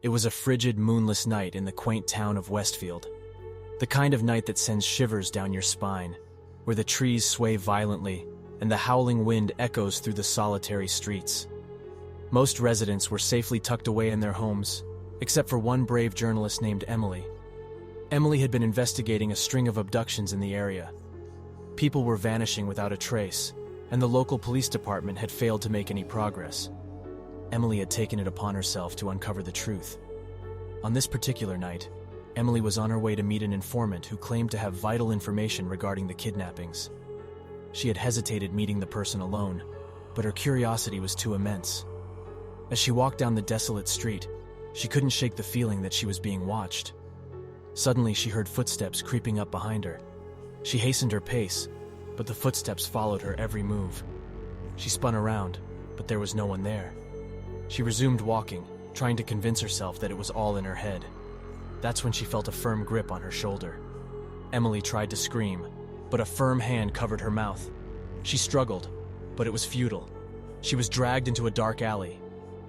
It was a frigid, moonless night in the quaint town of Westfield. The kind of night that sends shivers down your spine, where the trees sway violently and the howling wind echoes through the solitary streets. Most residents were safely tucked away in their homes, except for one brave journalist named Emily. Emily had been investigating a string of abductions in the area. People were vanishing without a trace, and the local police department had failed to make any progress. Emily had taken it upon herself to uncover the truth. On this particular night, Emily was on her way to meet an informant who claimed to have vital information regarding the kidnappings. She had hesitated meeting the person alone, but her curiosity was too immense. As she walked down the desolate street, she couldn't shake the feeling that she was being watched. Suddenly, she heard footsteps creeping up behind her. She hastened her pace, but the footsteps followed her every move. She spun around, but there was no one there. She resumed walking, trying to convince herself that it was all in her head. That's when she felt a firm grip on her shoulder. Emily tried to scream, but a firm hand covered her mouth. She struggled, but it was futile. She was dragged into a dark alley,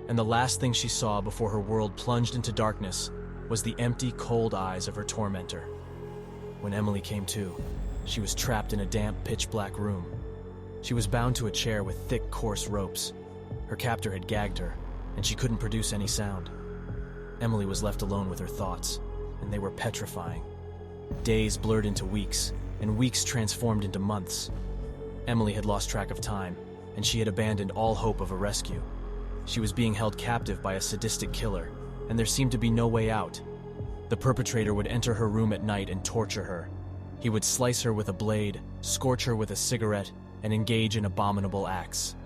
and the last thing she saw before her world plunged into darkness was the empty, cold eyes of her tormentor. When Emily came to, she was trapped in a damp, pitch-black room. She was bound to a chair with thick, coarse ropes. Her captor had gagged her, and she couldn't produce any sound. Emily was left alone with her thoughts, and they were petrifying. Days blurred into weeks, and weeks transformed into months. Emily had lost track of time, and she had abandoned all hope of a rescue. She was being held captive by a sadistic killer, and there seemed to be no way out. The perpetrator would enter her room at night and torture her. He would slice her with a blade, scorch her with a cigarette, and engage in abominable acts.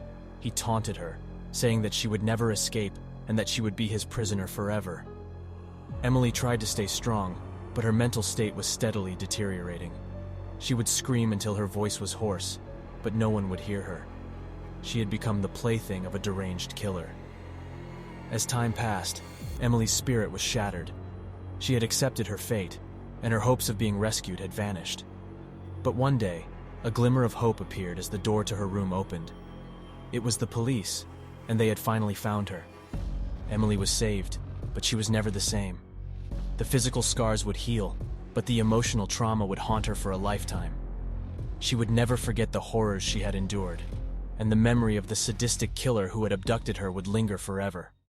He taunted her, saying that she would never escape and that she would be his prisoner forever. Emily tried to stay strong, but her mental state was steadily deteriorating. She would scream until her voice was hoarse, but no one would hear her. She had become the plaything of a deranged killer. As time passed, Emily's spirit was shattered. She had accepted her fate, and her hopes of being rescued had vanished. But one day, a glimmer of hope appeared as the door to her room opened. It was the police, and they had finally found her. Emily was saved, but she was never the same. The physical scars would heal, but the emotional trauma would haunt her for a lifetime. She would never forget the horrors she had endured, and the memory of the sadistic killer who had abducted her would linger forever.